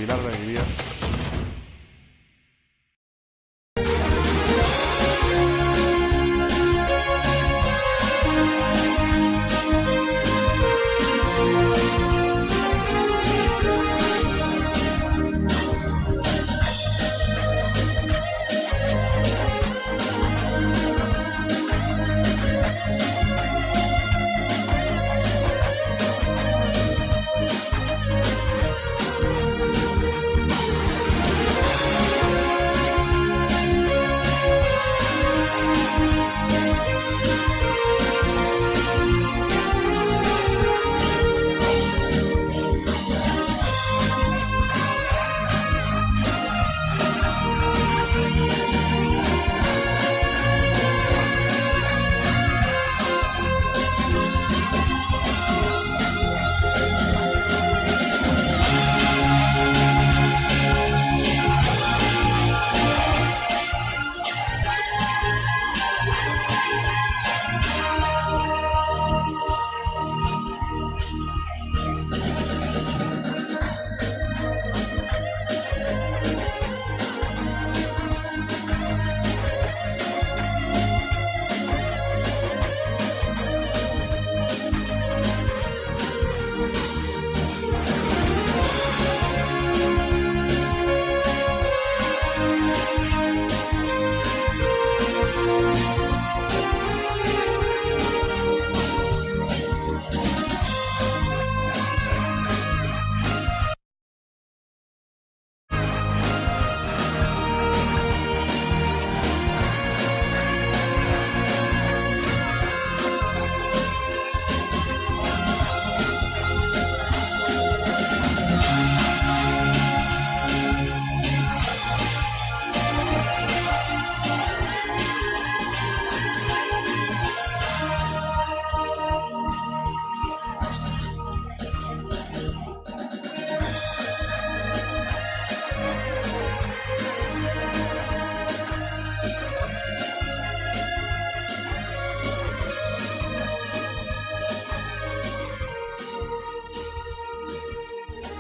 Pilar de Aguilera.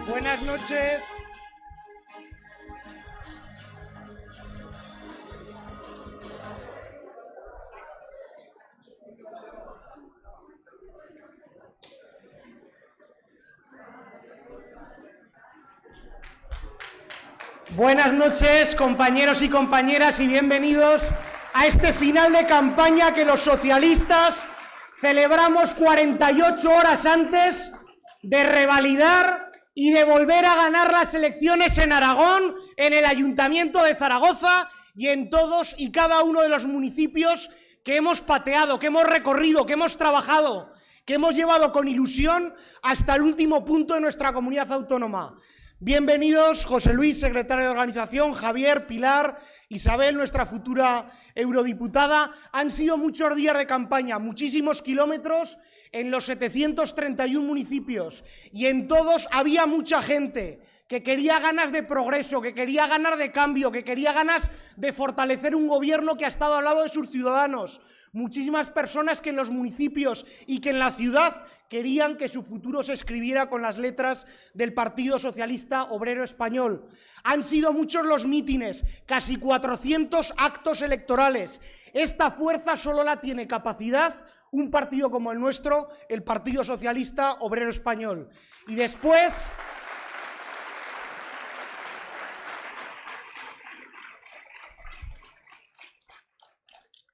Buenas noches. Buenas noches, compañeros y compañeras, y bienvenidos a este final de campaña que los socialistas celebramos 48 horas antes de revalidar y de volver a ganar las elecciones en Aragón, en el Ayuntamiento de Zaragoza y en todos y cada uno de los municipios que hemos pateado, que hemos recorrido, que hemos trabajado, que hemos llevado con ilusión hasta el último punto de nuestra comunidad autónoma. Bienvenidos, José Luis, secretario de organización, Javier, Pilar, Isabel, nuestra futura eurodiputada. Han sido muchos días de campaña, muchísimos kilómetros en los 731 municipios, y en todos había mucha gente que quería ganas de progreso, que quería ganas de cambio, que quería ganas de fortalecer un gobierno que ha estado al lado de sus ciudadanos. Muchísimas personas que en los municipios y que en la ciudad querían que su futuro se escribiera con las letras del Partido Socialista Obrero Español. Han sido muchos los mítines, casi 400 actos electorales. Esta fuerza solo la tiene capacidad un partido como el nuestro, el Partido Socialista Obrero Español. Y después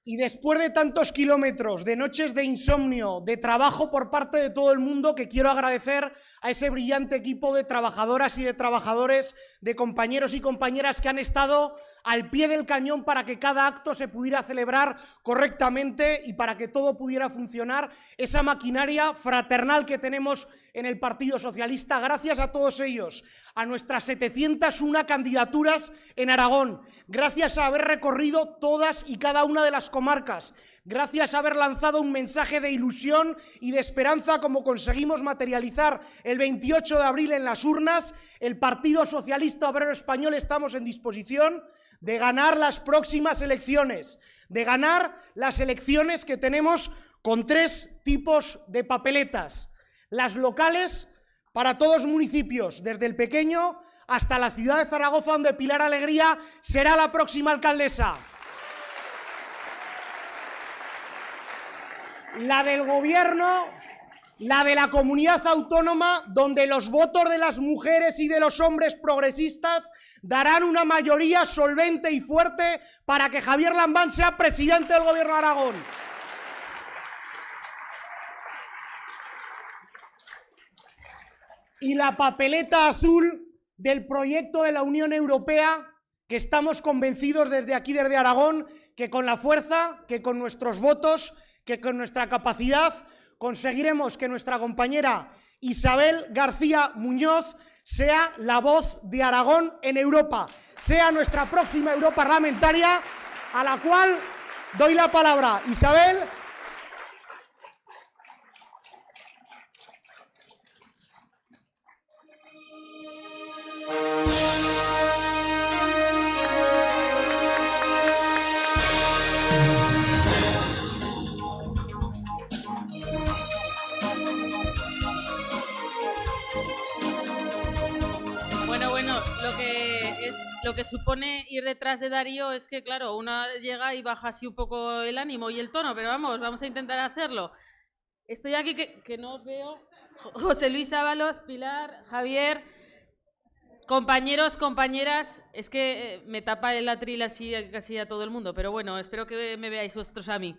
de tantos kilómetros, de noches de insomnio, de trabajo por parte de todo el mundo, que quiero agradecer a ese brillante equipo de trabajadoras y de trabajadores, de compañeros y compañeras que han estado al pie del cañón para que cada acto se pudiera celebrar correctamente y para que todo pudiera funcionar, esa maquinaria fraternal que tenemos en el Partido Socialista. Gracias a todos ellos, a nuestras 701 candidaturas en Aragón, gracias a haber recorrido todas y cada una de las comarcas, gracias a haber lanzado un mensaje de ilusión y de esperanza como conseguimos materializar el 28 de abril en las urnas. El Partido Socialista Obrero Español estamos en disposición de ganar las próximas elecciones, de ganar las elecciones que tenemos con 3 tipos de papeletas: las locales para todos los municipios, desde el pequeño hasta la ciudad de Zaragoza, donde Pilar Alegría será la próxima alcaldesa. La del gobierno, la de la comunidad autónoma, donde los votos de las mujeres y de los hombres progresistas darán una mayoría solvente y fuerte para que Javier Lambán sea presidente del Gobierno de Aragón. Y la papeleta azul del proyecto de la Unión Europea, que estamos convencidos desde aquí, desde Aragón, que con la fuerza, que con nuestros votos, que con nuestra capacidad conseguiremos que nuestra compañera Isabel García Muñoz sea la voz de Aragón en Europa, sea nuestra próxima europarlamentaria, a la cual doy la palabra. Isabel. Lo que supone ir detrás de Darío es que, claro, uno llega y baja así un poco el ánimo y el tono, pero vamos a intentar hacerlo. Estoy aquí que no os veo. José Luis Ábalos, Pilar, Javier, compañeros, compañeras, es que me tapa el atril así casi a todo el mundo, pero bueno, espero que me veáis vosotros a mí.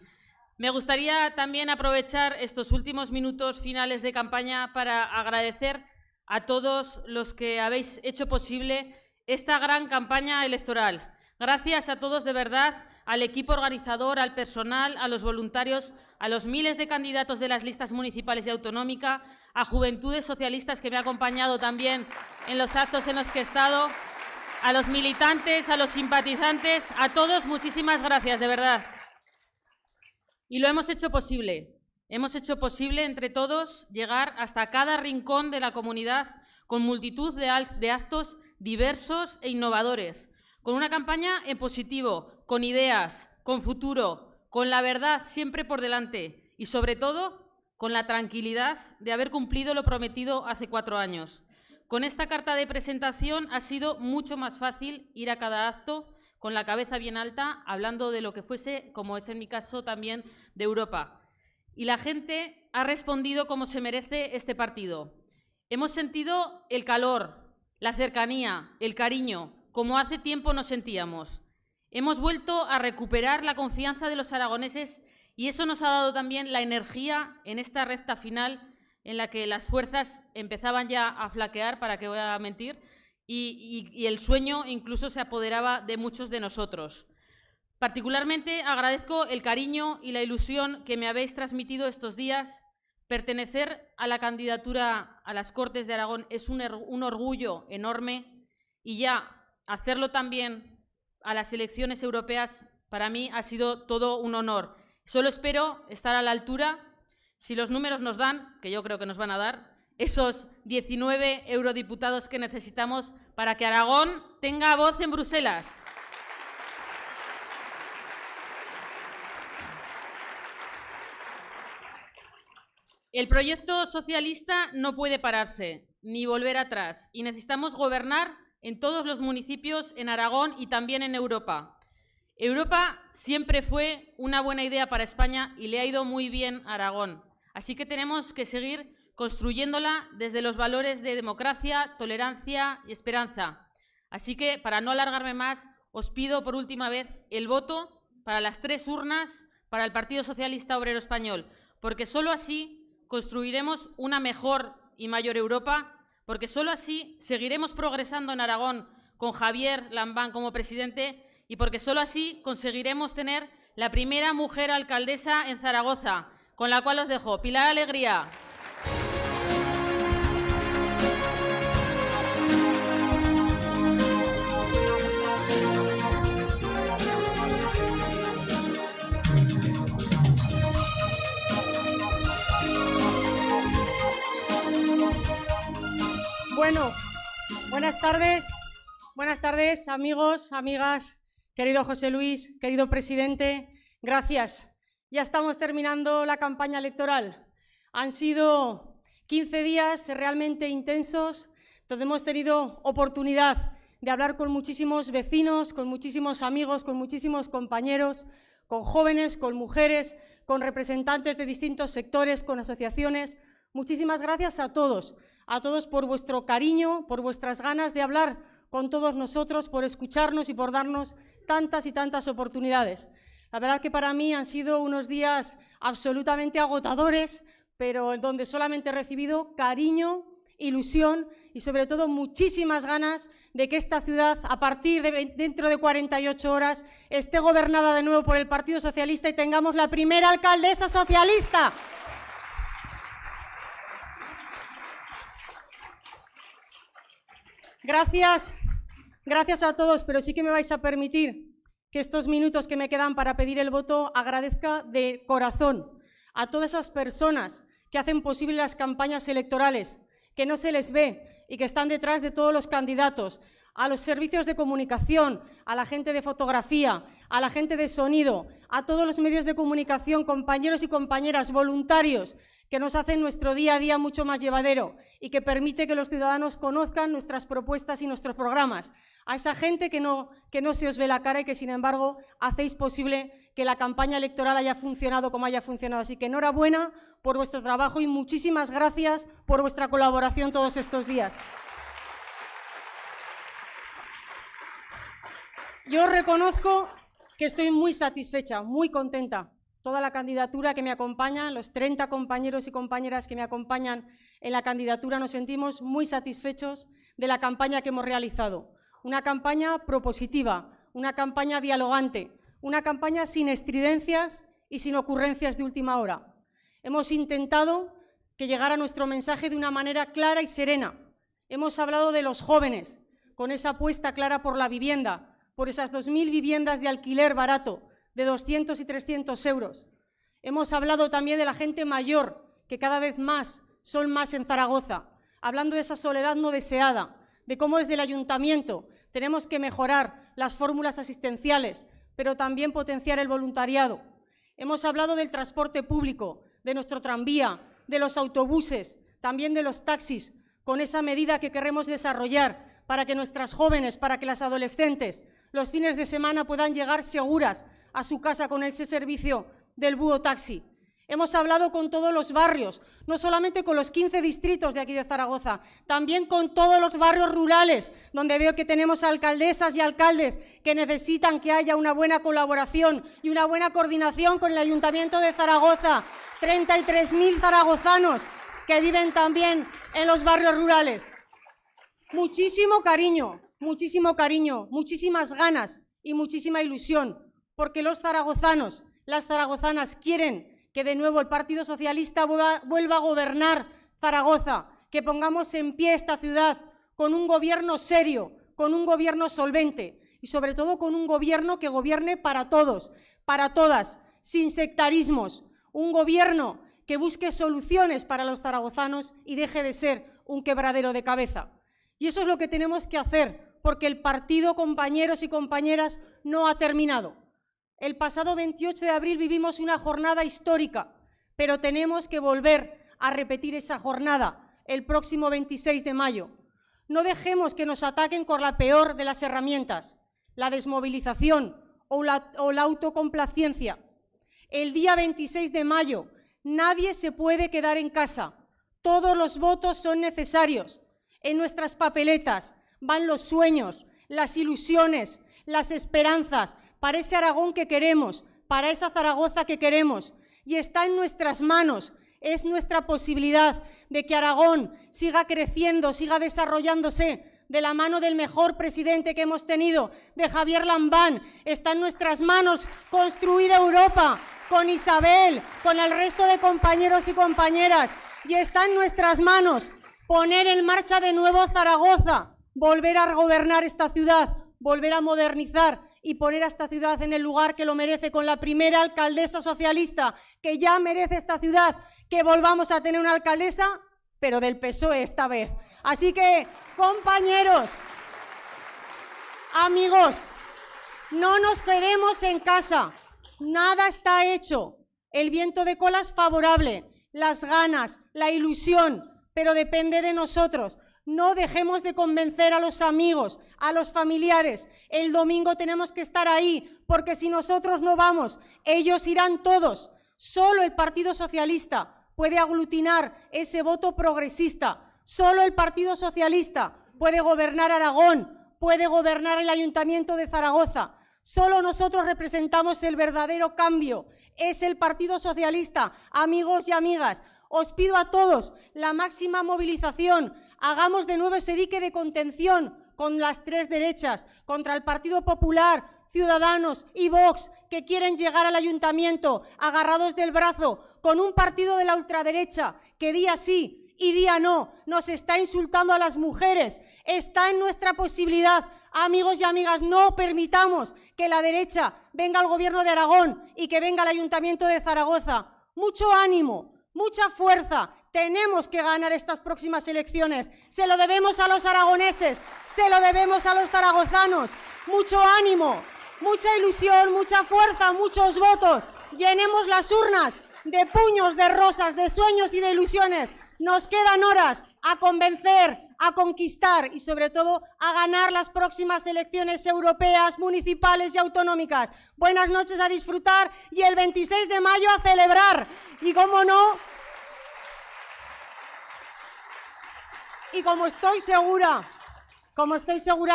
Me gustaría también aprovechar estos últimos minutos finales de campaña para agradecer a todos los que habéis hecho posible esta gran campaña electoral. Gracias a todos de verdad, al equipo organizador, al personal, a los voluntarios, a los miles de candidatos de las listas municipales y autonómicas, a Juventudes Socialistas que me ha acompañado también en los actos en los que he estado, a los militantes, a los simpatizantes, a todos muchísimas gracias, de verdad. Y lo hemos hecho posible. Hemos hecho posible entre todos llegar hasta cada rincón de la comunidad con multitud de actos diversos e innovadores, con una campaña en positivo, con ideas, con futuro, con la verdad siempre por delante y, sobre todo, con la tranquilidad de haber cumplido lo prometido hace 4 años. Con esta carta de presentación ha sido mucho más fácil ir a cada acto con la cabeza bien alta, hablando de lo que fuese, como es en mi caso también, de Europa. Y la gente ha respondido como se merece este partido. Hemos sentido el calor, la cercanía, el cariño, como hace tiempo nos sentíamos. Hemos vuelto a recuperar la confianza de los aragoneses y eso nos ha dado también la energía en esta recta final en la que las fuerzas empezaban ya a flaquear, para que voy a mentir, y el sueño incluso se apoderaba de muchos de nosotros. Particularmente agradezco el cariño y la ilusión que me habéis transmitido estos días. Pertenecer a la candidatura a las Cortes de Aragón es un orgullo enorme y ya hacerlo también a las elecciones europeas para mí ha sido todo un honor. Solo espero estar a la altura, si los números nos dan, que yo creo que nos van a dar, esos 19 eurodiputados que necesitamos para que Aragón tenga voz en Bruselas. El proyecto socialista no puede pararse ni volver atrás y necesitamos gobernar en todos los municipios en Aragón y también en Europa. Europa siempre fue una buena idea para España y le ha ido muy bien a Aragón. Así que tenemos que seguir construyéndola desde los valores de democracia, tolerancia y esperanza. Así que, para no alargarme más, os pido por última vez el voto para las 3 urnas para el Partido Socialista Obrero Español, porque solo así construiremos una mejor y mayor Europa, porque solo así seguiremos progresando en Aragón con Javier Lambán como presidente y porque solo así conseguiremos tener la primera mujer alcaldesa en Zaragoza, con la cual os dejo. Pilar Alegría. Bueno, buenas tardes, amigos, amigas, querido José Luis, querido presidente, gracias. Ya estamos terminando la campaña electoral. Han sido 15 días realmente intensos, donde hemos tenido oportunidad de hablar con muchísimos vecinos, con muchísimos amigos, con muchísimos compañeros, con jóvenes, con mujeres, con representantes de distintos sectores, con asociaciones. Muchísimas gracias a todos por vuestro cariño, por vuestras ganas de hablar con todos nosotros, por escucharnos y por darnos tantas y tantas oportunidades. La verdad que para mí han sido unos días absolutamente agotadores, pero donde solamente he recibido cariño, ilusión y sobre todo muchísimas ganas de que esta ciudad, a partir de dentro de 48 horas, esté gobernada de nuevo por el Partido Socialista y tengamos la primera alcaldesa socialista. Gracias a todos, pero sí que me vais a permitir que estos minutos que me quedan para pedir el voto agradezca de corazón a todas esas personas que hacen posible las campañas electorales, que no se les ve y que están detrás de todos los candidatos, a los servicios de comunicación, a la gente de fotografía, a la gente de sonido, a todos los medios de comunicación, compañeros y compañeras, voluntarios, que nos hacen nuestro día a día mucho más llevadero y que permite que los ciudadanos conozcan nuestras propuestas y nuestros programas. A esa gente que no se os ve la cara y que, sin embargo, hacéis posible que la campaña electoral haya funcionado como haya funcionado. Así que enhorabuena por vuestro trabajo y muchísimas gracias por vuestra colaboración todos estos días. Yo reconozco que estoy muy satisfecha, muy contenta. Toda la candidatura que me acompaña, los 30 compañeros y compañeras que me acompañan en la candidatura, nos sentimos muy satisfechos de la campaña que hemos realizado. Una campaña propositiva, una campaña dialogante, una campaña sin estridencias y sin ocurrencias de última hora. Hemos intentado que llegara nuestro mensaje de una manera clara y serena. Hemos hablado de los jóvenes, con esa apuesta clara por la vivienda, por esas 2.000 viviendas de alquiler barato, de 200 y 300 euros. Hemos hablado también de la gente mayor, que cada vez más son más en Zaragoza, hablando de esa soledad no deseada, de cómo desde el ayuntamiento tenemos que mejorar las fórmulas asistenciales, pero también potenciar el voluntariado. Hemos hablado del transporte público, de nuestro tranvía, de los autobuses, también de los taxis, con esa medida que queremos desarrollar para que nuestras jóvenes, para que las adolescentes, los fines de semana puedan llegar seguras a su casa con ese servicio del búho taxi. Hemos hablado con todos los barrios, no solamente con los 15 distritos de aquí de Zaragoza, también con todos los barrios rurales, donde veo que tenemos alcaldesas y alcaldes que necesitan que haya una buena colaboración y una buena coordinación con el Ayuntamiento de Zaragoza. 33.000 zaragozanos que viven también en los barrios rurales. Muchísimo cariño, muchísimas ganas y muchísima ilusión, porque los zaragozanos, las zaragozanas quieren que de nuevo el Partido Socialista vuelva a gobernar Zaragoza, que pongamos en pie esta ciudad con un gobierno serio, con un gobierno solvente y sobre todo con un gobierno que gobierne para todos, para todas, sin sectarismos, un gobierno que busque soluciones para los zaragozanos y deje de ser un quebradero de cabeza. Y eso es lo que tenemos que hacer, porque el partido, compañeros y compañeras, no ha terminado. El pasado 28 de abril vivimos una jornada histórica, pero tenemos que volver a repetir esa jornada el próximo 26 de mayo. No dejemos que nos ataquen con la peor de las herramientas, la desmovilización o la autocomplacencia. El día 26 de mayo nadie se puede quedar en casa. Todos los votos son necesarios. En nuestras papeletas van los sueños, las ilusiones, las esperanzas, para ese Aragón que queremos, para esa Zaragoza que queremos. Y está en nuestras manos, es nuestra posibilidad de que Aragón siga creciendo, siga desarrollándose de la mano del mejor presidente que hemos tenido, de Javier Lambán. Está en nuestras manos construir Europa con Isabel, con el resto de compañeros y compañeras. Y está en nuestras manos poner en marcha de nuevo Zaragoza, volver a gobernar esta ciudad, volver a modernizar y poner a esta ciudad en el lugar que lo merece, con la primera alcaldesa socialista, que ya merece esta ciudad, que volvamos a tener una alcaldesa, pero del PSOE esta vez. Así que, compañeros, amigos, no nos quedemos en casa, nada está hecho. El viento de cola es favorable, las ganas, la ilusión, pero depende de nosotros. No dejemos de convencer a los amigos, a los familiares. El domingo tenemos que estar ahí, porque si nosotros no vamos, ellos irán todos. Solo el Partido Socialista puede aglutinar ese voto progresista. Solo el Partido Socialista puede gobernar Aragón, puede gobernar el Ayuntamiento de Zaragoza. Solo nosotros representamos el verdadero cambio. Es el Partido Socialista. Amigos y amigas, os pido a todos la máxima movilización. Hagamos de nuevo ese dique de contención con las tres derechas, contra el Partido Popular, Ciudadanos y Vox, que quieren llegar al Ayuntamiento agarrados del brazo, con un partido de la ultraderecha que día sí y día no nos está insultando a las mujeres. Está en nuestra posibilidad. Amigos y amigas, no permitamos que la derecha venga al Gobierno de Aragón y que venga al Ayuntamiento de Zaragoza. Mucho ánimo, mucha fuerza. Tenemos que ganar estas próximas elecciones. Se lo debemos a los aragoneses, se lo debemos a los zaragozanos. Mucho ánimo, mucha ilusión, mucha fuerza, muchos votos. Llenemos las urnas de puños, de rosas, de sueños y de ilusiones. Nos quedan horas a convencer, a conquistar y, sobre todo, a ganar las próximas elecciones europeas, municipales y autonómicas. Buenas noches, a disfrutar, y el 26 de mayo a celebrar. Y, cómo no, y como estoy segura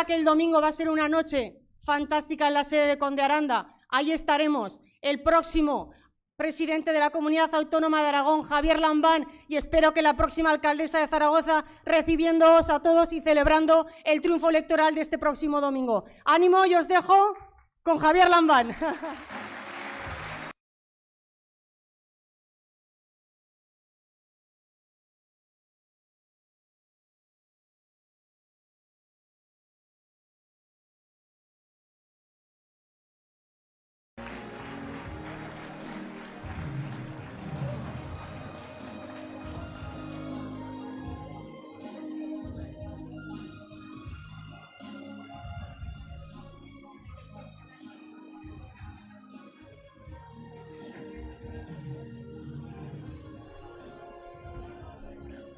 que el domingo va a ser una noche fantástica en la sede de Conde Aranda, ahí estaremos el próximo presidente de la Comunidad Autónoma de Aragón, Javier Lambán, y espero que la próxima alcaldesa de Zaragoza, recibiéndoos a todos y celebrando el triunfo electoral de este próximo domingo. Ánimo, y os dejo con Javier Lambán.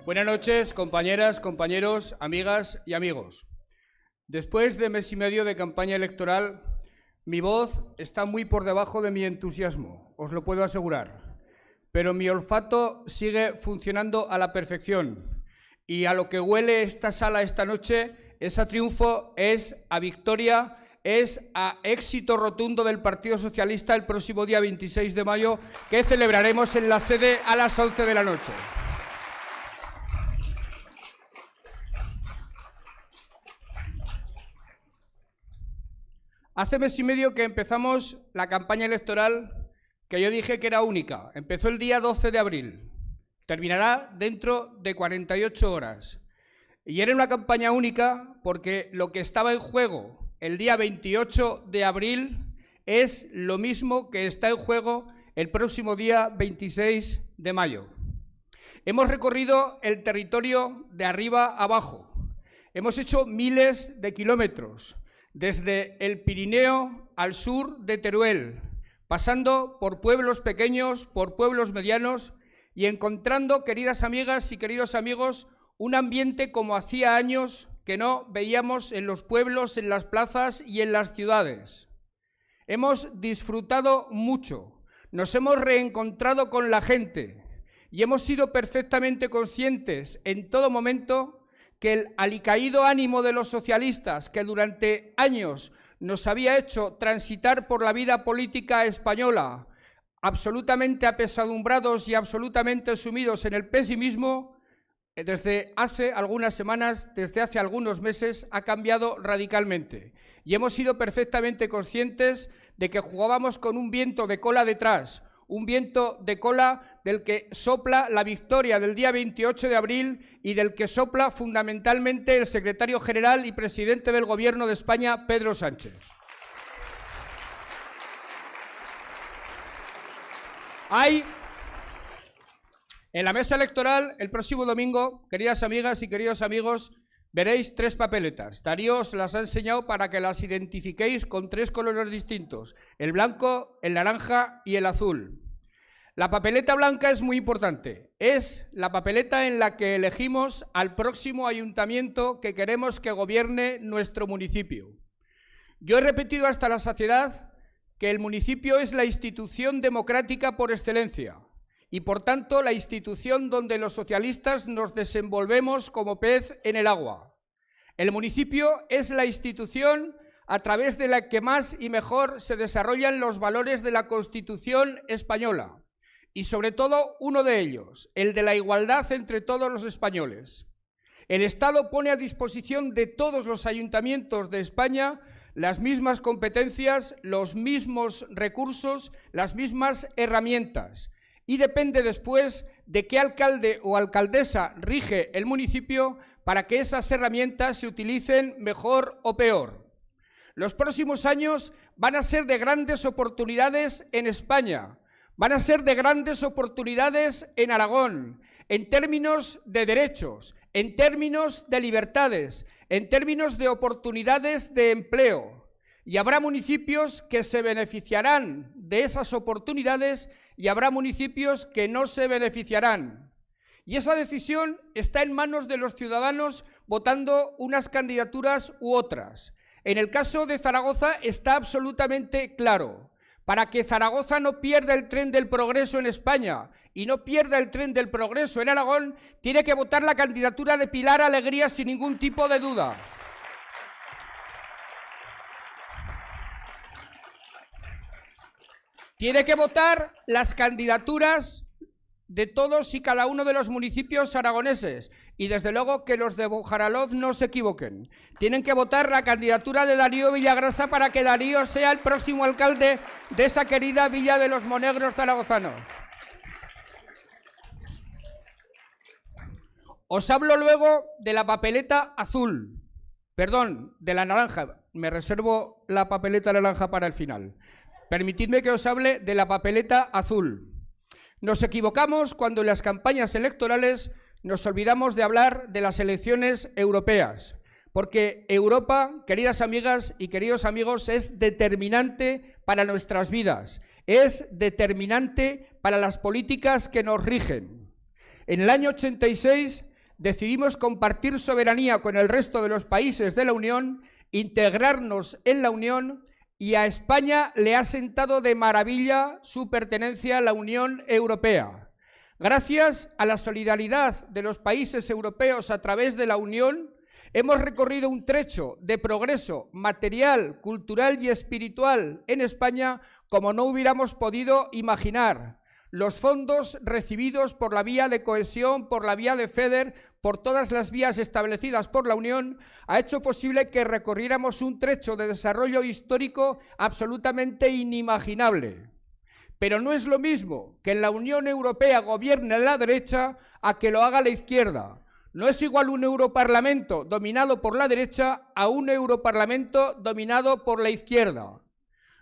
Buenas noches, compañeras, compañeros, amigas y amigos. Después de mes y medio de campaña electoral, mi voz está muy por debajo de mi entusiasmo, os lo puedo asegurar. Pero mi olfato sigue funcionando a la perfección. Y a lo que huele esta sala esta noche es a triunfo, es a victoria, es a éxito rotundo del Partido Socialista el próximo día 26 de mayo, que celebraremos en la sede a las 11 de la noche. Hace mes y medio que empezamos la campaña electoral, que yo dije que era única. Empezó el día 12 de abril, terminará dentro de 48 horas. Y era una campaña única porque lo que estaba en juego el día 28 de abril es lo mismo que está en juego el próximo día 26 de mayo. Hemos recorrido el territorio de arriba a abajo, hemos hecho miles de kilómetros, desde el Pirineo al sur de Teruel, pasando por pueblos pequeños, por pueblos medianos y encontrando, queridas amigas y queridos amigos, un ambiente como hacía años que no veíamos en los pueblos, en las plazas y en las ciudades. Hemos disfrutado mucho, nos hemos reencontrado con la gente y hemos sido perfectamente conscientes en todo momento que el alicaído ánimo de los socialistas, que durante años nos había hecho transitar por la vida política española, absolutamente apesadumbrados y absolutamente sumidos en el pesimismo, desde hace algunas semanas, desde hace algunos meses, ha cambiado radicalmente. Y hemos sido perfectamente conscientes de que jugábamos con un viento de cola detrás, un viento de cola del que sopla la victoria del día 28 de abril y del que sopla fundamentalmente el secretario general y presidente del Gobierno de España, Pedro Sánchez. Hay en la mesa electoral el próximo domingo, queridas amigas y queridos amigos, veréis 3 papeletas. Darío os las ha enseñado para que las identifiquéis con 3 colores distintos, el blanco, el naranja y el azul. La papeleta blanca es muy importante. Es la papeleta en la que elegimos al próximo ayuntamiento que queremos que gobierne nuestro municipio. Yo he repetido hasta la saciedad que el municipio es la institución democrática por excelencia y, por tanto, la institución donde los socialistas nos desenvolvemos como pez en el agua. El municipio es la institución a través de la que más y mejor se desarrollan los valores de la Constitución española y, sobre todo, uno de ellos, el de la igualdad entre todos los españoles. El Estado pone a disposición de todos los ayuntamientos de España las mismas competencias, los mismos recursos, las mismas herramientas, y depende después de qué alcalde o alcaldesa rige el municipio para que esas herramientas se utilicen mejor o peor. Los próximos años van a ser de grandes oportunidades en España, van a ser de grandes oportunidades en Aragón, en términos de derechos, en términos de libertades, en términos de oportunidades de empleo. Y habrá municipios que se beneficiarán de esas oportunidades y habrá municipios que no se beneficiarán. Y esa decisión está en manos de los ciudadanos votando unas candidaturas u otras. En el caso de Zaragoza está absolutamente claro. Para que Zaragoza no pierda el tren del progreso en España y no pierda el tren del progreso en Aragón, tiene que votar la candidatura de Pilar Alegría sin ningún tipo de duda. Tiene que votar las candidaturas de todos y cada uno de los municipios aragoneses y, desde luego, que los de Bujaraloz no se equivoquen. Tienen que votar la candidatura de Darío Villagrasa para que Darío sea el próximo alcalde de esa querida Villa de los Monegros zaragozanos. Os hablo luego de la papeleta azul, perdón, de la naranja. Me reservo la papeleta naranja para el final. Permitidme que os hable de la papeleta azul. Nos equivocamos cuando en las campañas electorales nos olvidamos de hablar de las elecciones europeas, porque Europa, queridas amigas y queridos amigos, es determinante para nuestras vidas, es determinante para las políticas que nos rigen. En el año 86 decidimos compartir soberanía con el resto de los países de la Unión, integrarnos en la Unión, y a España le ha sentado de maravilla su pertenencia a la Unión Europea. Gracias a la solidaridad de los países europeos a través de la Unión, hemos recorrido un trecho de progreso material, cultural y espiritual en España como no hubiéramos podido imaginar. Los fondos recibidos por la vía de cohesión, por la vía de FEDER, por todas las vías establecidas por la Unión, ha hecho posible que recorriéramos un trecho de desarrollo histórico absolutamente inimaginable. Pero no es lo mismo que en la Unión Europea gobierne la derecha a que lo haga la izquierda. No es igual un Europarlamento dominado por la derecha a un Europarlamento dominado por la izquierda.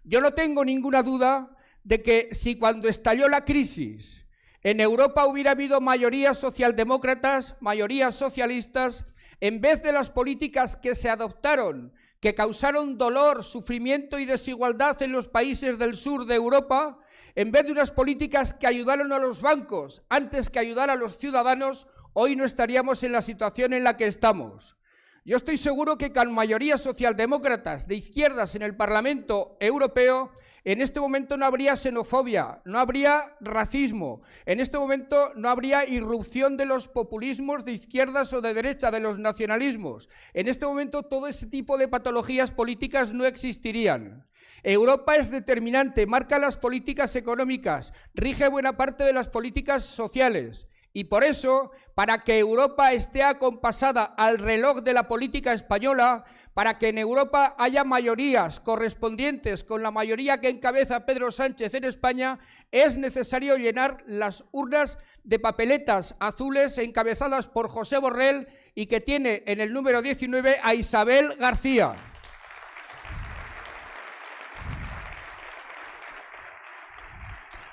Yo no tengo ninguna duda de que si cuando estalló la crisis en Europa hubiera habido mayorías socialdemócratas, mayorías socialistas, en vez de las políticas que se adoptaron, que causaron dolor, sufrimiento y desigualdad en los países del sur de Europa, en vez de unas políticas que ayudaron a los bancos antes que ayudar a los ciudadanos, hoy no estaríamos en la situación en la que estamos. Yo estoy seguro que con mayorías socialdemócratas de izquierdas en el Parlamento Europeo, en este momento no habría xenofobia, no habría racismo, en este momento no habría irrupción de los populismos de izquierdas o de derecha, de los nacionalismos. En este momento todo ese tipo de patologías políticas no existirían. Europa es determinante, marca las políticas económicas, rige buena parte de las políticas sociales. Y por eso, para que Europa esté acompasada al reloj de la política española, para que en Europa haya mayorías correspondientes con la mayoría que encabeza Pedro Sánchez en España, es necesario llenar las urnas de papeletas azules encabezadas por José Borrell y que tiene en el número 19 a Isabel García.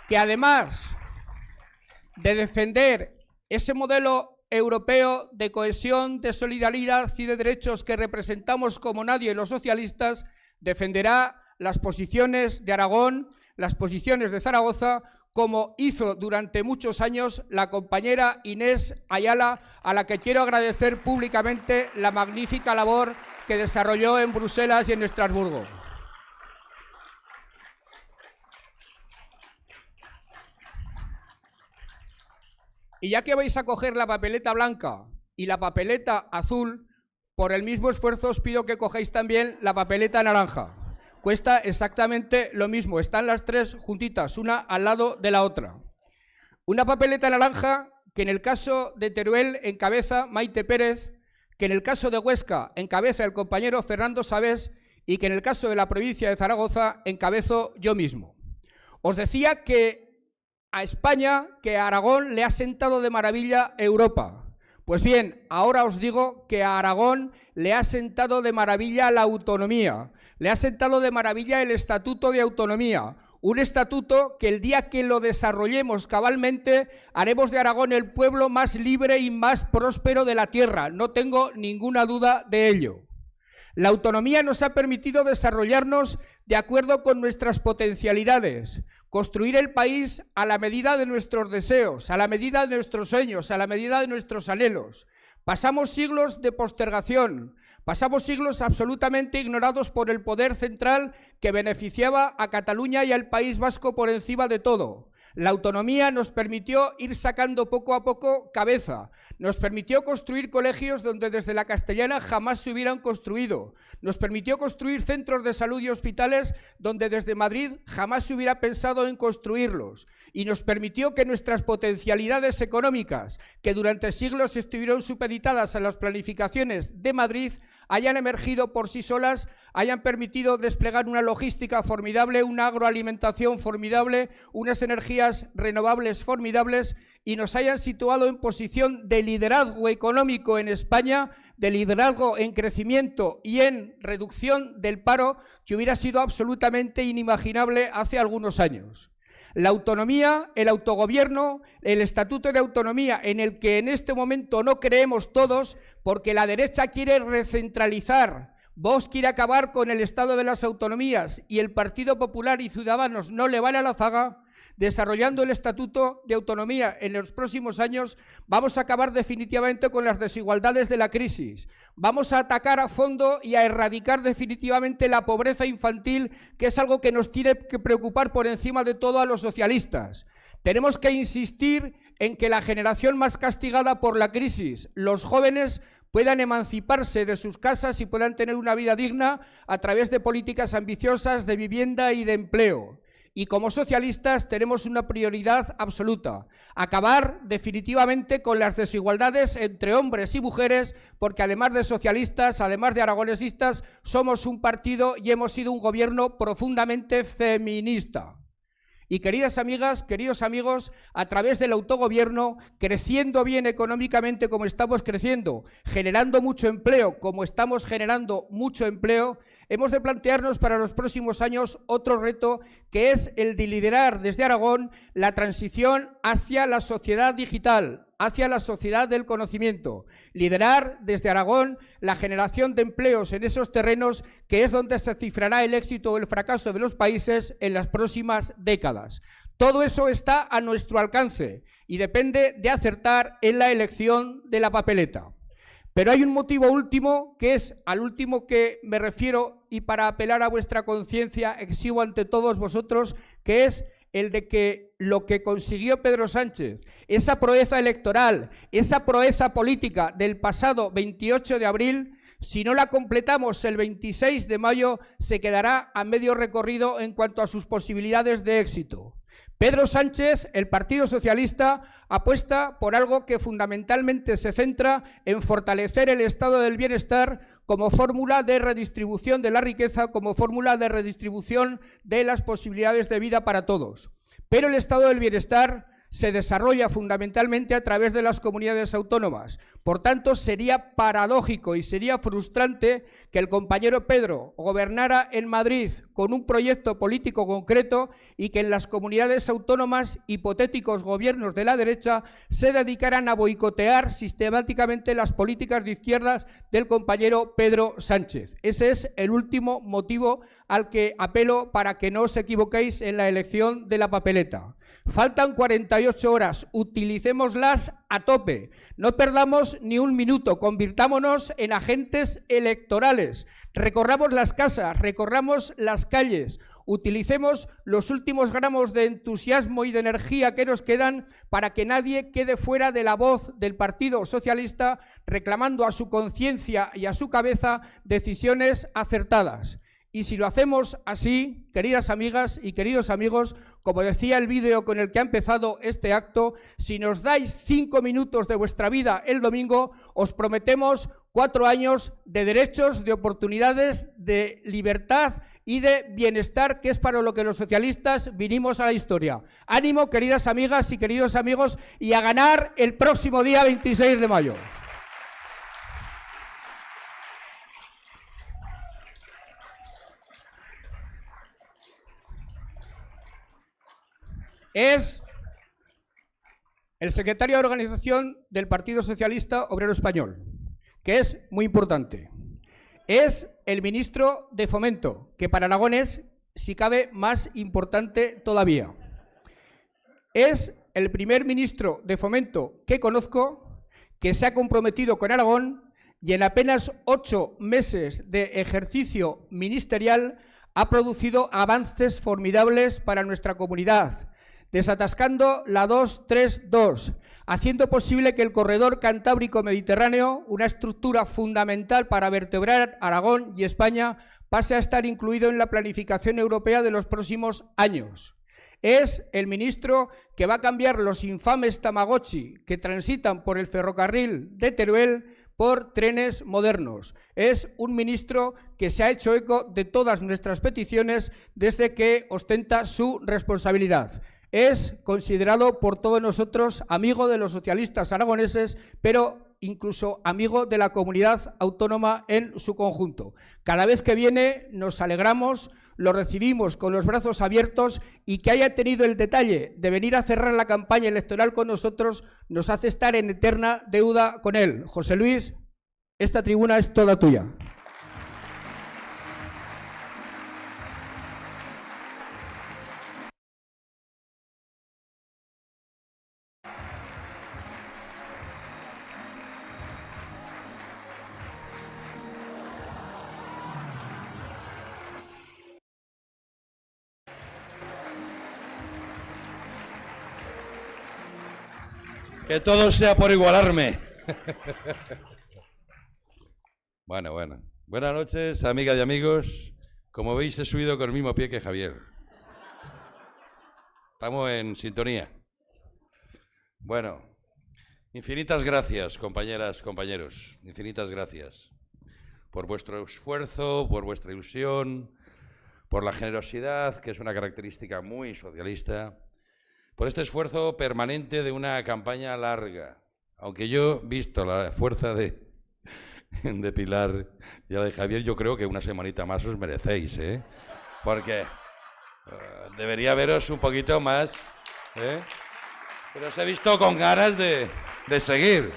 Que además de defender ese modelo europeo de cohesión, de solidaridad y de derechos que representamos como nadie los socialistas, defenderá las posiciones de Aragón, las posiciones de Zaragoza, como hizo durante muchos años la compañera Inés Ayala, a la que quiero agradecer públicamente la magnífica labor que desarrolló en Bruselas y en Estrasburgo. Y ya que vais a coger la papeleta blanca y la papeleta azul, por el mismo esfuerzo os pido que cojáis también la papeleta naranja. Cuesta exactamente lo mismo, están las tres juntitas, una al lado de la otra. Una papeleta naranja que en el caso de Teruel encabeza Maite Pérez, que en el caso de Huesca encabeza el compañero Fernando Sabés y que en el caso de la provincia de Zaragoza encabezo yo mismo. Os decía que a España, que a Aragón le ha sentado de maravilla Europa. Pues bien, ahora os digo que a Aragón le ha sentado de maravilla la autonomía, le ha sentado de maravilla el Estatuto de Autonomía, un estatuto que el día que lo desarrollemos cabalmente haremos de Aragón el pueblo más libre y más próspero de la tierra, no tengo ninguna duda de ello. La autonomía nos ha permitido desarrollarnos de acuerdo con nuestras potencialidades, construir el país a la medida de nuestros deseos, a la medida de nuestros sueños, a la medida de nuestros anhelos. Pasamos siglos de postergación, pasamos siglos absolutamente ignorados por el poder central que beneficiaba a Cataluña y al País Vasco por encima de todo. La autonomía nos permitió ir sacando poco a poco cabeza, nos permitió construir colegios donde desde la castellana jamás se hubieran construido, nos permitió construir centros de salud y hospitales donde desde Madrid jamás se hubiera pensado en construirlos, y nos permitió que nuestras potencialidades económicas, que durante siglos estuvieron supeditadas a las planificaciones de Madrid, hayan emergido por sí solas, hayan permitido desplegar una logística formidable, una agroalimentación formidable, unas energías renovables formidables y nos hayan situado en posición de liderazgo económico en España, de liderazgo en crecimiento y en reducción del paro que hubiera sido absolutamente inimaginable hace algunos años. La autonomía, el autogobierno, el Estatuto de Autonomía, en el que en este momento no creemos todos, porque la derecha quiere recentralizar, Vox quiere acabar con el Estado de las autonomías y el Partido Popular y Ciudadanos no le van a la zaga. Desarrollando el Estatuto de Autonomía en los próximos años, vamos a acabar definitivamente con las desigualdades de la crisis. Vamos a atacar a fondo y a erradicar definitivamente la pobreza infantil, que es algo que nos tiene que preocupar por encima de todo a los socialistas. Tenemos que insistir en que la generación más castigada por la crisis, los jóvenes, puedan emanciparse de sus casas y puedan tener una vida digna a través de políticas ambiciosas de vivienda y de empleo. Y como socialistas tenemos una prioridad absoluta, acabar definitivamente con las desigualdades entre hombres y mujeres, porque además de socialistas, además de aragonesistas, somos un partido y hemos sido un gobierno profundamente feminista. Y queridas amigas, queridos amigos, a través del autogobierno, creciendo bien económicamente como estamos creciendo, generando mucho empleo como estamos generando mucho empleo, hemos de plantearnos para los próximos años otro reto, que es el de liderar desde Aragón la transición hacia la sociedad digital, hacia la sociedad del conocimiento. Liderar desde Aragón la generación de empleos en esos terrenos, que es donde se cifrará el éxito o el fracaso de los países en las próximas décadas. Todo eso está a nuestro alcance y depende de acertar en la elección de la papeleta. Pero hay un motivo último, que es al último que me refiero, y para apelar a vuestra conciencia exijo ante todos vosotros, que es el de que lo que consiguió Pedro Sánchez, esa proeza electoral, esa proeza política del pasado 28 de abril, si no la completamos el 26 de mayo, se quedará a medio recorrido en cuanto a sus posibilidades de éxito. Pedro Sánchez, el Partido Socialista, apuesta por algo que fundamentalmente se centra en fortalecer el estado del bienestar como fórmula de redistribución de la riqueza, como fórmula de redistribución de las posibilidades de vida para todos. Pero el estado del bienestar se desarrolla fundamentalmente a través de las comunidades autónomas. Por tanto, sería paradójico y sería frustrante que el compañero Pedro gobernara en Madrid con un proyecto político concreto y que en las comunidades autónomas, hipotéticos gobiernos de la derecha, se dedicaran a boicotear sistemáticamente las políticas de izquierdas del compañero Pedro Sánchez. Ese es el último motivo al que apelo para que no os equivoquéis en la elección de la papeleta. Faltan 48 horas, utilicémoslas a tope. No perdamos ni un minuto, convirtámonos en agentes electorales. Recorramos las casas, recorramos las calles, utilicemos los últimos gramos de entusiasmo y de energía que nos quedan para que nadie quede fuera de la voz del Partido Socialista, reclamando a su conciencia y a su cabeza decisiones acertadas. Y si lo hacemos así, queridas amigas y queridos amigos, como decía el vídeo con el que ha empezado este acto, si nos dais 5 minutos de vuestra vida el domingo, os prometemos 4 años de derechos, de oportunidades, de libertad y de bienestar, que es para lo que los socialistas vinimos a la historia. Ánimo, queridas amigas y queridos amigos, y a ganar el próximo día 26 de mayo. Es el secretario de organización del Partido Socialista Obrero Español, que es muy importante. Es el ministro de Fomento, que para Aragón es, si cabe, más importante todavía. Es el primer ministro de Fomento que conozco que se ha comprometido con Aragón y en apenas 8 meses de ejercicio ministerial ha producido avances formidables para nuestra comunidad, desatascando la 232, haciendo posible que el corredor Cantábrico-Mediterráneo, una estructura fundamental para vertebrar Aragón y España, pase a estar incluido en la planificación europea de los próximos años. Es el ministro que va a cambiar los infames Tamagotchi que transitan por el ferrocarril de Teruel por trenes modernos. Es un ministro que se ha hecho eco de todas nuestras peticiones desde que ostenta su responsabilidad. Es considerado por todos nosotros amigo de los socialistas aragoneses, pero incluso amigo de la comunidad autónoma en su conjunto. Cada vez que viene nos alegramos, lo recibimos con los brazos abiertos, y que haya tenido el detalle de venir a cerrar la campaña electoral con nosotros nos hace estar en eterna deuda con él. José Luis, esta tribuna es toda tuya. Que todo sea por igualarme. Bueno. Buenas noches, amigas y amigos. Como veis, he subido con el mismo pie que Javier. Estamos en sintonía. Bueno, infinitas gracias, compañeras, compañeros. Infinitas gracias por vuestro esfuerzo, por vuestra ilusión, por la generosidad, que es una característica muy socialista, por este esfuerzo permanente de una campaña larga. Aunque yo, visto la fuerza de Pilar y la de Javier, yo creo que una semanita más os merecéis, ¿eh? Porque debería veros un poquito más, ¿eh? Pero os he visto con ganas de seguir.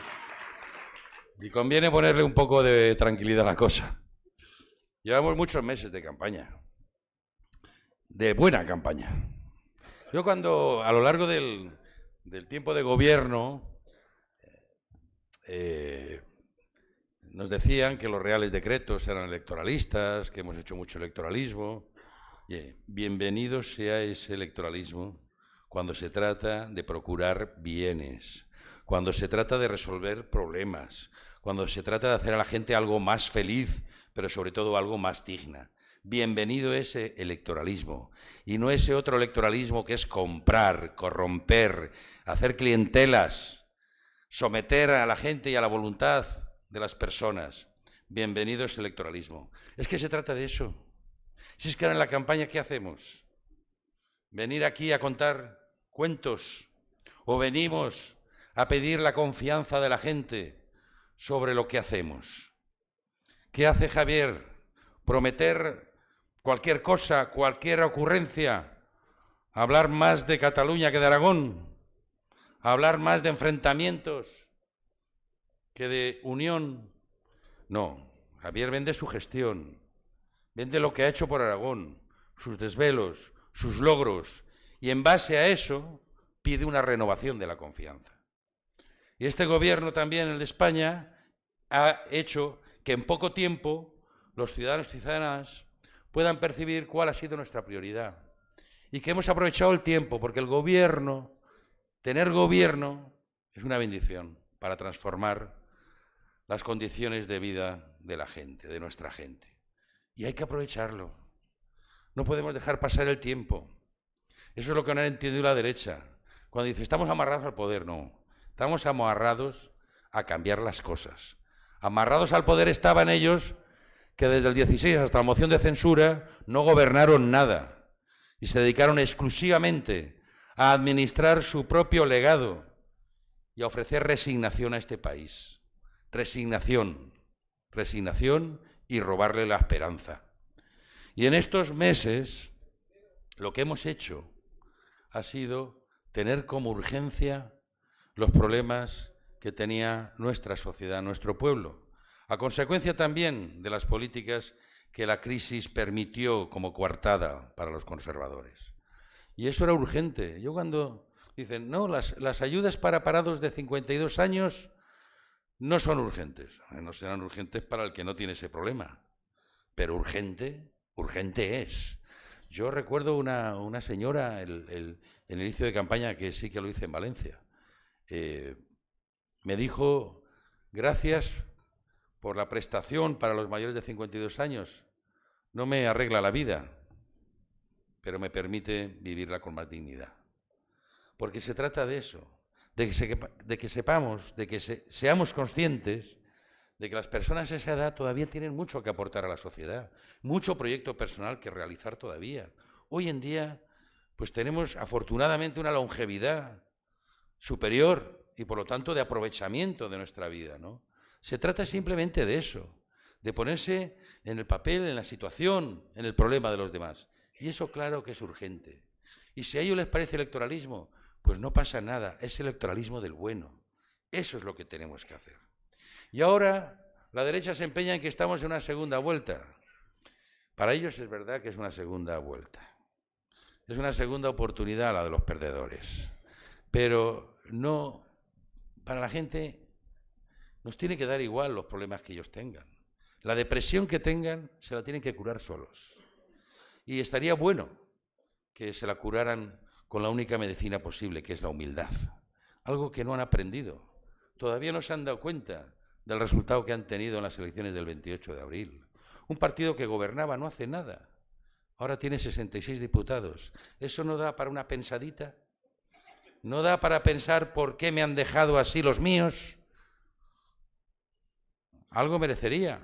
Y conviene ponerle un poco de tranquilidad a la cosa. Llevamos muchos meses de campaña, de buena campaña. Yo cuando, a lo largo del tiempo de gobierno, nos decían que los reales decretos eran electoralistas, que hemos hecho mucho electoralismo. Bienvenido sea ese electoralismo cuando se trata de procurar bienes, cuando se trata de resolver problemas, cuando se trata de hacer a la gente algo más feliz, pero sobre todo algo más digna. Bienvenido ese electoralismo, y no ese otro electoralismo que es comprar, corromper, hacer clientelas, someter a la gente y a la voluntad de las personas. Bienvenido ese electoralismo. Es que se trata de eso. Si es que ahora en la campaña, ¿qué hacemos? ¿Venir aquí a contar cuentos? ¿O venimos a pedir la confianza de la gente sobre lo que hacemos? ¿Qué hace Javier? Prometer cualquier cosa, cualquier ocurrencia, hablar más de Cataluña que de Aragón, hablar más de enfrentamientos que de unión. No, Javier vende su gestión, vende lo que ha hecho por Aragón, sus desvelos, sus logros, y en base a eso pide una renovación de la confianza. Y este gobierno también, el de España, ha hecho que en poco tiempo los ciudadanos y ciudadanas puedan percibir cuál ha sido nuestra prioridad. Y que hemos aprovechado el tiempo, porque el gobierno, tener gobierno, es una bendición para transformar las condiciones de vida de la gente, de nuestra gente. Y hay que aprovecharlo. No podemos dejar pasar el tiempo. Eso es lo que no ha entendido la derecha. Cuando dice, estamos amarrados al poder, no. Estamos amarrados a cambiar las cosas. Amarrados al poder estaban ellos que desde el 16 hasta la moción de censura no gobernaron nada y se dedicaron exclusivamente a administrar su propio legado y a ofrecer resignación a este país. Resignación y robarle la esperanza. Y en estos meses lo que hemos hecho ha sido tener como urgencia los problemas que tenía nuestra sociedad, nuestro pueblo, a consecuencia también de las políticas que la crisis permitió como coartada para los conservadores. Y eso era urgente. Yo cuando dicen, no, las ayudas para parados de 52 años no son urgentes. No serán urgentes para el que no tiene ese problema, pero urgente es. Yo recuerdo una señora en el inicio de campaña, que sí que lo hice en Valencia, me dijo, gracias por la prestación para los mayores de 52 años, no me arregla la vida, pero me permite vivirla con más dignidad. Porque se trata de eso, de que sepamos, de que seamos conscientes de que las personas a esa edad todavía tienen mucho que aportar a la sociedad, mucho proyecto personal que realizar todavía. Hoy en día, pues tenemos afortunadamente una longevidad superior y por lo tanto de aprovechamiento de nuestra vida, ¿no? Se trata simplemente de eso, de ponerse en el papel, en la situación, en el problema de los demás. Y eso claro que es urgente. Y si a ellos les parece electoralismo, pues no pasa nada, es electoralismo del bueno. Eso es lo que tenemos que hacer. Y ahora la derecha se empeña en que estamos en una segunda vuelta. Para ellos es verdad que es una segunda vuelta. Es una segunda oportunidad la de los perdedores. Pero no, para la gente nos tiene que dar igual los problemas que ellos tengan. La depresión que tengan se la tienen que curar solos. Y estaría bueno que se la curaran con la única medicina posible, que es la humildad. Algo que no han aprendido. Todavía no se han dado cuenta del resultado que han tenido en las elecciones del 28 de abril. Un partido que gobernaba no hace nada. Ahora tiene 66 diputados. ¿Eso no da para una pensadita? ¿No da para pensar por qué me han dejado así los míos? Algo merecería,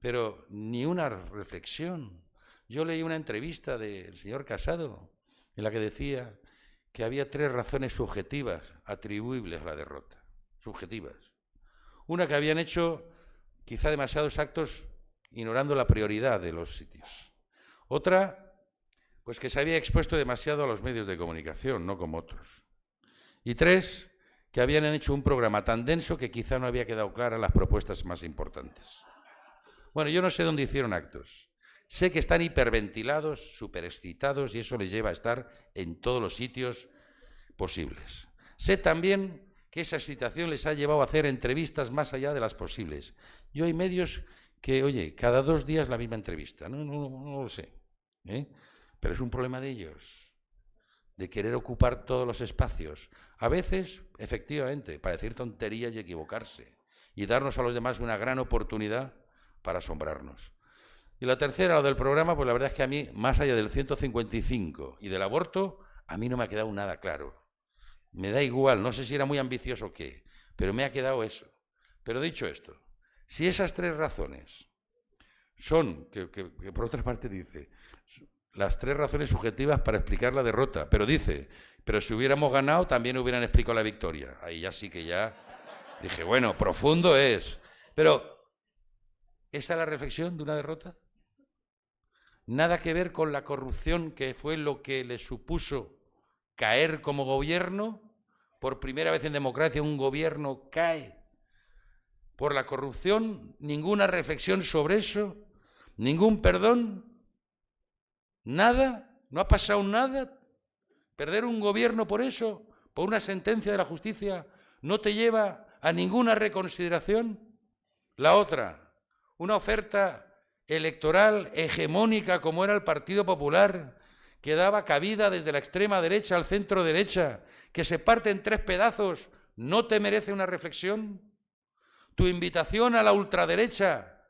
pero ni una reflexión. Yo leí una entrevista del señor Casado en la que decía que había 3 razones subjetivas atribuibles a la derrota. Subjetivas. Una, que habían hecho quizá demasiados actos ignorando la prioridad de los sitios. Otra, pues que se había expuesto demasiado a los medios de comunicación, no como otros. Y 3, que habían hecho un programa tan denso que quizá no había quedado claras las propuestas más importantes. Bueno, yo no sé dónde hicieron actos. Sé que están hiperventilados, superexcitados, y eso les lleva a estar en todos los sitios posibles. Sé también que esa excitación les ha llevado a hacer entrevistas más allá de las posibles. Yo hay medios que, oye, cada 2 días la misma entrevista. No lo sé. Pero es un problema de ellos, de querer ocupar todos los espacios. A veces, efectivamente, para decir tonterías y equivocarse, y darnos a los demás una gran oportunidad para asombrarnos. Y la tercera, lo del programa, pues la verdad es que a mí, más allá del 155 y del aborto, a mí no me ha quedado nada claro. Me da igual, no sé si era muy ambicioso o qué, pero me ha quedado eso. Pero dicho esto, si esas 3 razones son, que por otra parte dice, las 3 razones subjetivas para explicar la derrota, pero dice, pero si hubiéramos ganado también hubieran explicado la victoria. Ahí ya sí que ya dije, bueno, profundo es. Pero, ¿esa es la reflexión de una derrota? Nada que ver con la corrupción, que fue lo que le supuso caer como gobierno. Por primera vez en democracia un gobierno cae por la corrupción. Ninguna reflexión sobre eso, ningún perdón, nada, no ha pasado nada. Perder un gobierno por eso, por una sentencia de la justicia no te lleva a ninguna reconsideración? La otra, una oferta electoral hegemónica como era el Partido Popular, que daba cabida desde la extrema derecha al centro derecha, que se parte en 3 pedazos, ¿no te merece una reflexión? Tu invitación a la ultraderecha,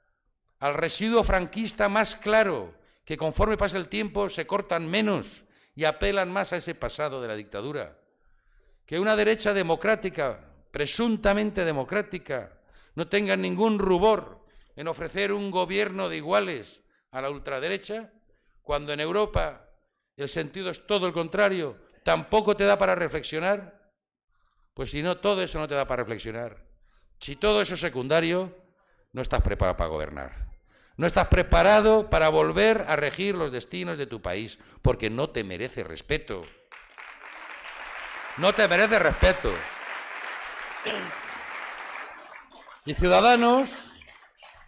al residuo franquista más claro, que conforme pasa el tiempo se cortan menos y apelan más a ese pasado de la dictadura. Que una derecha democrática, presuntamente democrática, no tenga ningún rubor en ofrecer un gobierno de iguales a la ultraderecha, cuando en Europa el sentido es todo el contrario, ¿tampoco te da para reflexionar? Pues si no, todo eso no te da para reflexionar. Si todo eso es secundario, no estás preparado para gobernar. No estás preparado para volver a regir los destinos de tu país, porque no te merece respeto. No te merece respeto. Y Ciudadanos,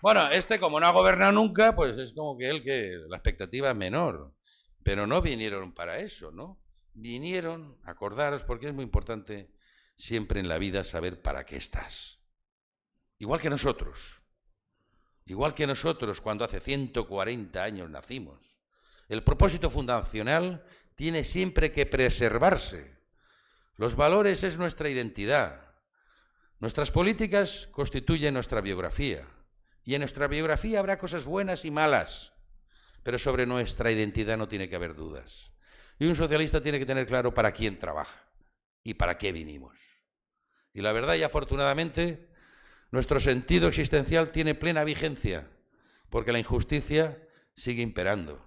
bueno, como no ha gobernado nunca, pues es como que la expectativa es menor. Pero no vinieron para eso, ¿no? Vinieron, acordaros, porque es muy importante siempre en la vida saber para qué estás. Igual que nosotros cuando hace 140 años nacimos. El propósito fundacional tiene siempre que preservarse. Los valores es nuestra identidad. Nuestras políticas constituyen nuestra biografía. Y en nuestra biografía habrá cosas buenas y malas. Pero sobre nuestra identidad no tiene que haber dudas. Y un socialista tiene que tener claro para quién trabaja y para qué vinimos. Y la verdad, y afortunadamente, nuestro sentido existencial tiene plena vigencia, porque la injusticia sigue imperando.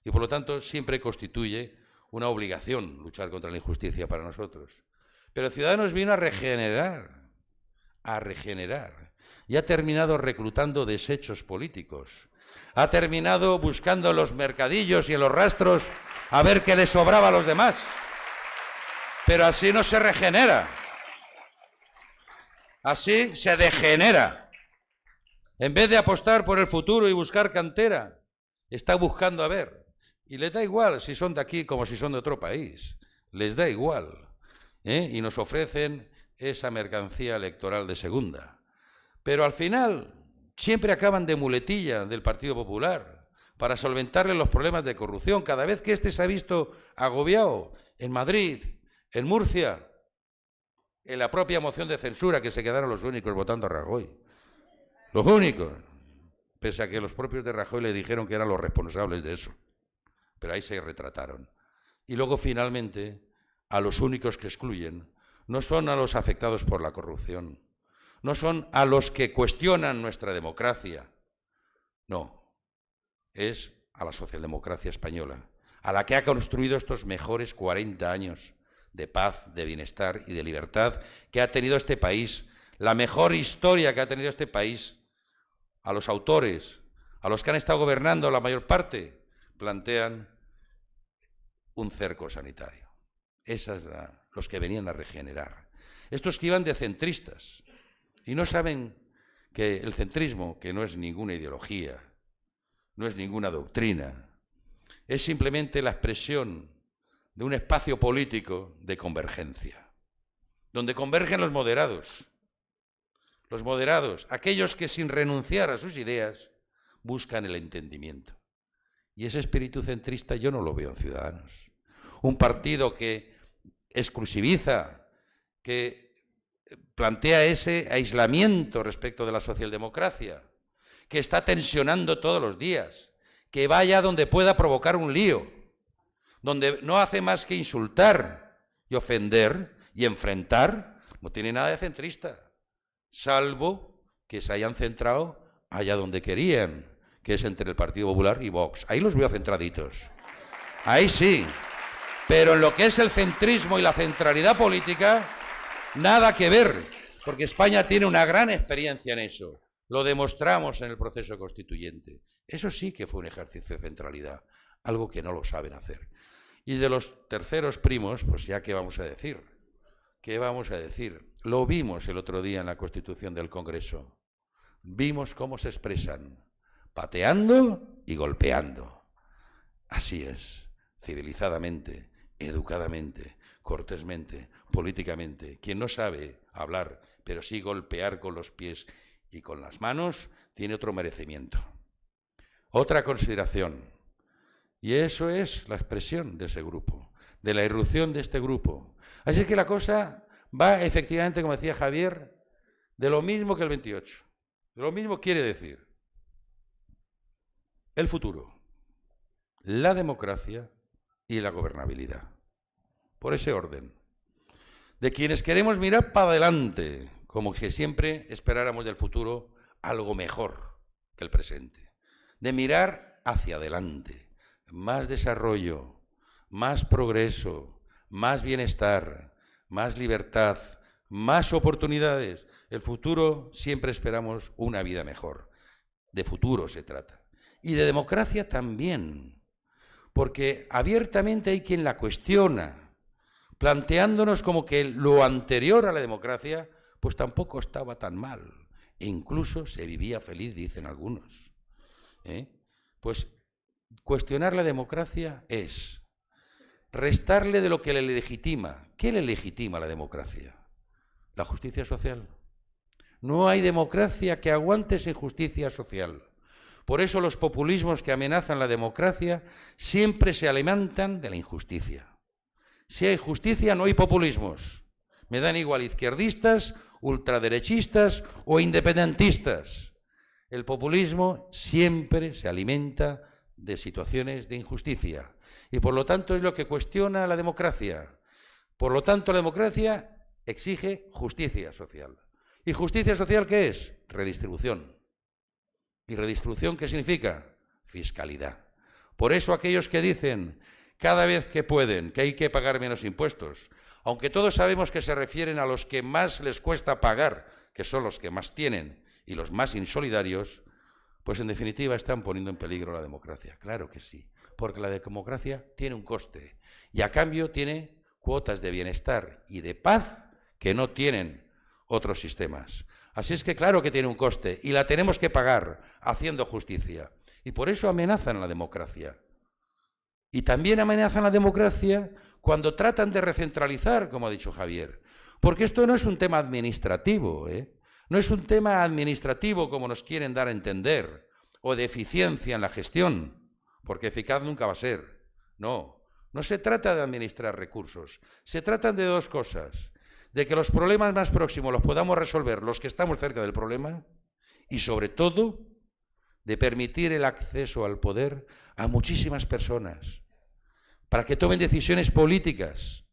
Y por lo tanto siempre constituye una obligación luchar contra la injusticia para nosotros. Pero Ciudadanos vino a regenerar. Y ha terminado reclutando desechos políticos. Ha terminado buscando en los mercadillos y en los rastros a ver qué le sobraba a los demás. Pero así no se regenera. Así se degenera. En vez de apostar por el futuro y buscar cantera, está buscando a ver. Y les da igual si son de aquí como si son de otro país. Les da igual. Y nos ofrecen esa mercancía electoral de segunda. Pero al final siempre acaban de muletilla del Partido Popular para solventarle los problemas de corrupción. Cada vez que se ha visto agobiado en Madrid, en Murcia, en la propia moción de censura, que se quedaron los únicos votando a Rajoy. Los únicos. Pese a que los propios de Rajoy le dijeron que eran los responsables de eso. Pero ahí se retrataron. Y luego, finalmente, a los únicos que excluyen no son a los afectados por la corrupción, no son a los que cuestionan nuestra democracia. No, es a la socialdemocracia española, a la que ha construido estos mejores 40 años de paz, de bienestar y de libertad que ha tenido este país, la mejor historia que ha tenido este país. A los autores, a los que han estado gobernando la mayor parte, plantean un cerco sanitario. Esos eran los que venían a regenerar. Estos que iban de centristas y no saben que el centrismo, que no es ninguna ideología, no es ninguna doctrina, es simplemente la expresión de un espacio político de convergencia, donde convergen los moderados, aquellos que sin renunciar a sus ideas buscan el entendimiento. Y ese espíritu centrista yo no lo veo en Ciudadanos. Un partido que exclusiviza, que plantea ese aislamiento respecto de la socialdemocracia, que está tensionando todos los días, que vaya donde pueda provocar un lío, donde no hace más que insultar y ofender y enfrentar, no tiene nada de centrista, salvo que se hayan centrado allá donde querían, que es entre el Partido Popular y Vox. Ahí los veo centraditos. Ahí sí. Pero en lo que es el centrismo y la centralidad política, nada que ver, porque España tiene una gran experiencia en eso. Lo demostramos en el proceso constituyente. Eso sí que fue un ejercicio de centralidad, algo que no lo saben hacer. Y de los terceros primos, pues ya qué vamos a decir. ¿Qué vamos a decir? Lo vimos el otro día en la Constitución del Congreso. Vimos cómo se expresan, pateando y golpeando. Así es, civilizadamente, educadamente, cortésmente, políticamente. Quien no sabe hablar, pero sí golpear con los pies y con las manos, tiene otro merecimiento. Otra consideración, y eso es la expresión de ese grupo, de la irrupción de este grupo. Así que la cosa va efectivamente, como decía Javier, de lo mismo que el 28. Lo mismo quiere decir el futuro, la democracia y la gobernabilidad. Por ese orden. De quienes queremos mirar para adelante, como que siempre esperáramos del futuro algo mejor que el presente. De mirar hacia adelante, más desarrollo, más progreso, más bienestar, más libertad, más oportunidades. El futuro siempre esperamos una vida mejor. De futuro se trata. Y de democracia también, porque abiertamente hay quien la cuestiona, planteándonos como que lo anterior a la democracia pues tampoco estaba tan mal, e incluso se vivía feliz, dicen algunos. Pues cuestionar la democracia es restarle de lo que le legitima. ¿Qué le legitima a la democracia? La justicia social. No hay democracia que aguante sin justicia social. Por eso los populismos que amenazan la democracia siempre se alimentan de la injusticia. Si hay justicia, no hay populismos. Me dan igual izquierdistas, ultraderechistas o independentistas. El populismo siempre se alimenta de situaciones de injusticia y por lo tanto es lo que cuestiona la democracia. Por lo tanto, la democracia exige justicia social. ¿Y justicia social qué es? Redistribución. ¿Y redistribución qué significa? Fiscalidad. Por eso aquellos que dicen cada vez que pueden que hay que pagar menos impuestos, aunque todos sabemos que se refieren a los que más les cuesta pagar, que son los que más tienen y los más insolidarios, pues en definitiva están poniendo en peligro la democracia. Claro que sí, porque la democracia tiene un coste y a cambio tiene cuotas de bienestar y de paz que no tienen otros sistemas. Así es que claro que tiene un coste y la tenemos que pagar haciendo justicia. Y por eso amenazan la democracia. Y también amenazan la democracia cuando tratan de recentralizar, como ha dicho Javier. Porque esto no es un tema administrativo, No es un tema administrativo como nos quieren dar a entender, o de eficiencia en la gestión, porque eficaz nunca va a ser. No, no se trata de administrar recursos. Se tratan de dos cosas. De que los problemas más próximos los podamos resolver los que estamos cerca del problema y, sobre todo, de permitir el acceso al poder a muchísimas personas para que tomen decisiones políticas.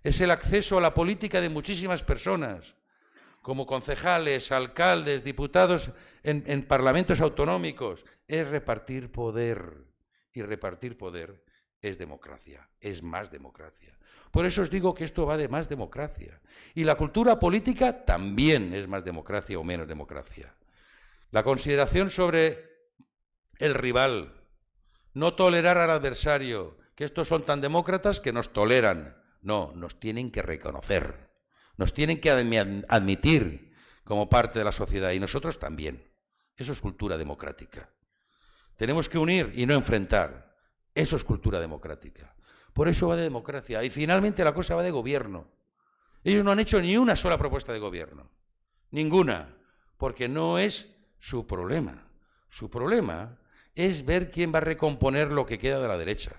Es el acceso a la política de muchísimas personas, como concejales, alcaldes, diputados en parlamentos autonómicos. Es repartir poder, y repartir poder es democracia, es más democracia. Por eso os digo que esto va de más democracia. Y la cultura política también es más democracia o menos democracia. La consideración sobre el rival, no tolerar al adversario, que estos son tan demócratas que nos toleran. No, nos tienen que reconocer, nos tienen que admitir como parte de la sociedad y nosotros también. Eso es cultura democrática. Tenemos que unir y no enfrentar. Eso es cultura democrática. Por eso va de democracia. Y finalmente la cosa va de gobierno. Ellos no han hecho ni una sola propuesta de gobierno. Ninguna. Porque no es su problema. Su problema es ver quién va a recomponer lo que queda de la derecha.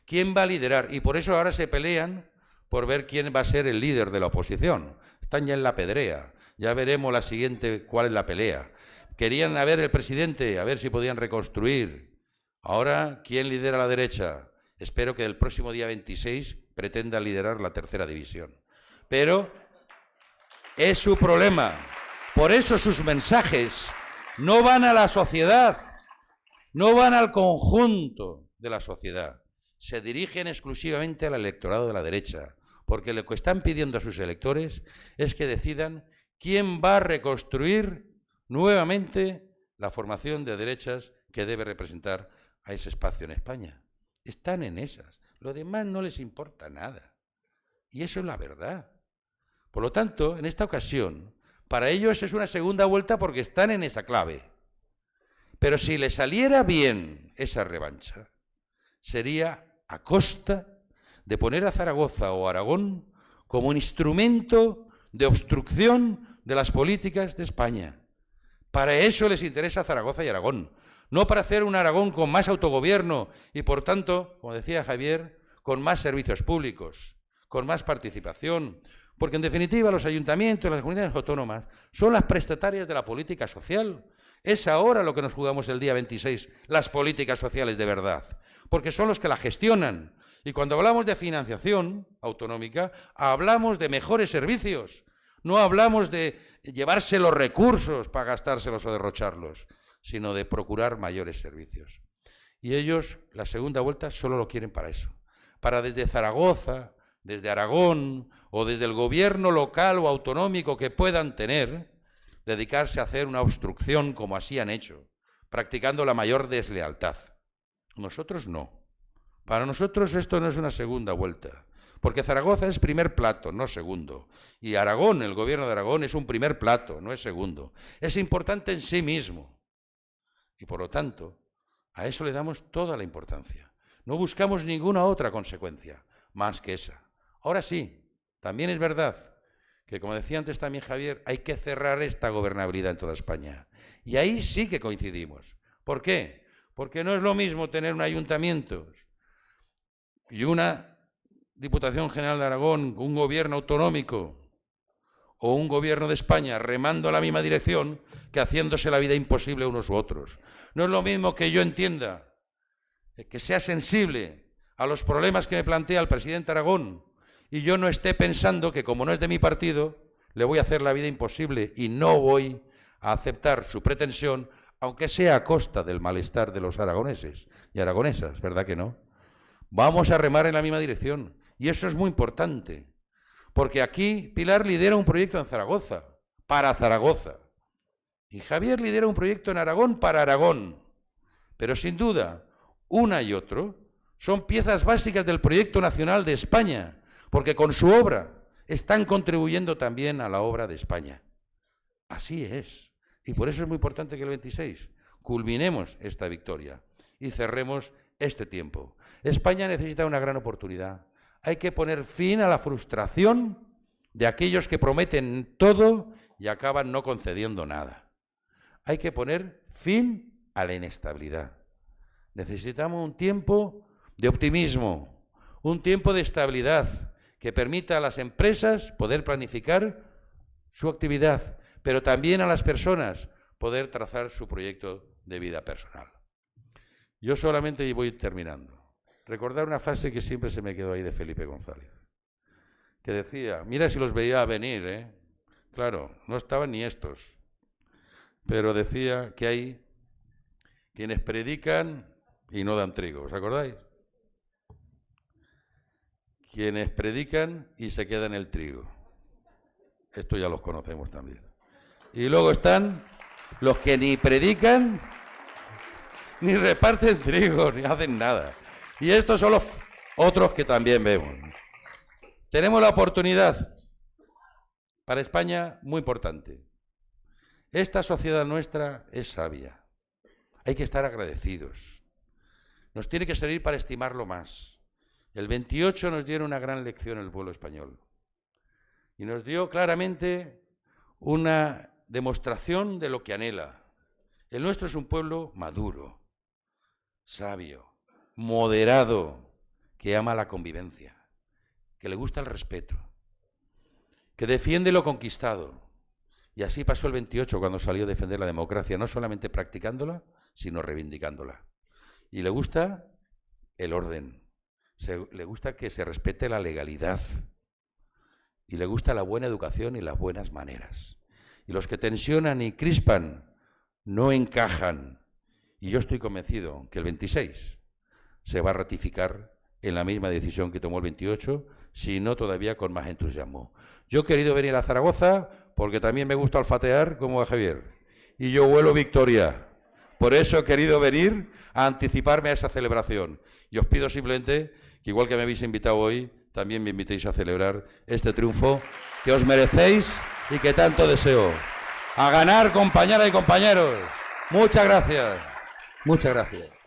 Quién va a liderar. Y por eso ahora se pelean por ver quién va a ser el líder de la oposición. Están ya en la pedrea. Ya veremos la siguiente cuál es la pelea. Querían ver el presidente, a ver si podían reconstruir. Ahora, ¿quién lidera la derecha? Espero que el próximo día 26 pretenda liderar la tercera división. Pero es su problema. Por eso sus mensajes no van a la sociedad, no van al conjunto de la sociedad. Se dirigen exclusivamente al electorado de la derecha, porque lo que están pidiendo a sus electores es que decidan quién va a reconstruir nuevamente la formación de derechas que debe representar a ese espacio en España. Están en esas. Lo demás no les importa nada. Y eso es la verdad. Por lo tanto, en esta ocasión, para ellos es una segunda vuelta porque están en esa clave. Pero si les saliera bien esa revancha, sería a costa de poner a Zaragoza o Aragón como un instrumento de obstrucción de las políticas de España. Para eso les interesa Zaragoza y Aragón, no para hacer un Aragón con más autogobierno y, por tanto, como decía Javier, con más servicios públicos, con más participación, porque en definitiva los ayuntamientos, las comunidades autónomas, son las prestatarias de la política social. Es ahora lo que nos jugamos el día 26, las políticas sociales de verdad, porque son los que la gestionan. Y cuando hablamos de financiación autonómica, hablamos de mejores servicios, no hablamos de llevarse los recursos para gastárselos o derrocharlos, sino de procurar mayores servicios. Y ellos, la segunda vuelta, solo lo quieren para eso, para desde Zaragoza, desde Aragón o desde el gobierno local o autonómico que puedan tener, dedicarse a hacer una obstrucción como así han hecho, practicando la mayor deslealtad. Nosotros no. Para nosotros esto no es una segunda vuelta, porque Zaragoza es primer plato, no segundo. Y Aragón, el gobierno de Aragón, es un primer plato, no es segundo. Es importante en sí mismo. Y por lo tanto, a eso le damos toda la importancia. No buscamos ninguna otra consecuencia más que esa. Ahora sí, también es verdad que, como decía antes también Javier, hay que cerrar esta gobernabilidad en toda España. Y ahí sí que coincidimos. ¿Por qué? Porque no es lo mismo tener un ayuntamiento y una Diputación General de Aragón, un gobierno autonómico o un gobierno de España remando a la misma dirección que haciéndose la vida imposible unos u otros. No es lo mismo que yo entienda, que sea sensible a los problemas que me plantea el presidente Aragón y yo no esté pensando que, como no es de mi partido, le voy a hacer la vida imposible y no voy a aceptar su pretensión, aunque sea a costa del malestar de los aragoneses y aragonesas, ¿verdad que no? Vamos a remar en la misma dirección. Y eso es muy importante, porque aquí Pilar lidera un proyecto en Zaragoza, para Zaragoza. Y Javier lidera un proyecto en Aragón, para Aragón. Pero sin duda, una y otro son piezas básicas del proyecto nacional de España, porque con su obra están contribuyendo también a la obra de España. Así es. Y por eso es muy importante que el 26 culminemos esta victoria y cerremos este tiempo. España necesita una gran oportunidad. Hay que poner fin a la frustración de aquellos que prometen todo y acaban no concediendo nada. Hay que poner fin a la inestabilidad. Necesitamos un tiempo de optimismo, un tiempo de estabilidad que permita a las empresas poder planificar su actividad, pero también a las personas poder trazar su proyecto de vida personal. Yo solamente voy terminando. Recordar una frase que siempre se me quedó ahí de Felipe González, que decía, mira si los veía venir, ¿eh? Claro, no estaban ni estos, pero decía que hay quienes predican y no dan trigo, ¿os acordáis? Quienes predican y se quedan el trigo. Esto ya los conocemos también. Y luego están los que ni predican, ni reparten trigo, ni hacen nada. Y estos son los otros que también vemos. Tenemos la oportunidad para España muy importante. Esta sociedad nuestra es sabia. Hay que estar agradecidos. Nos tiene que servir para estimarlo más. El 28 nos dieron una gran lección el pueblo español. Y nos dio claramente una demostración de lo que anhela. El nuestro es un pueblo maduro, sabio, moderado, que ama la convivencia, que le gusta el respeto, que defiende lo conquistado. Y así pasó el 28 cuando salió a defender la democracia, no solamente practicándola, sino reivindicándola. Y le gusta el orden, le gusta que se respete la legalidad, y le gusta la buena educación y las buenas maneras. Y los que tensionan y crispan no encajan. Y yo estoy convencido que el 26 se va a ratificar en la misma decisión que tomó el 28, si no todavía con más entusiasmo. Yo he querido venir a Zaragoza porque también me gusta olfatear como a Javier. Y yo huelo victoria. Por eso he querido venir a anticiparme a esa celebración. Y os pido simplemente que, igual que me habéis invitado hoy, también me invitéis a celebrar este triunfo que os merecéis y que tanto deseo. A ganar, compañeras y compañeros. Muchas gracias. Muchas gracias.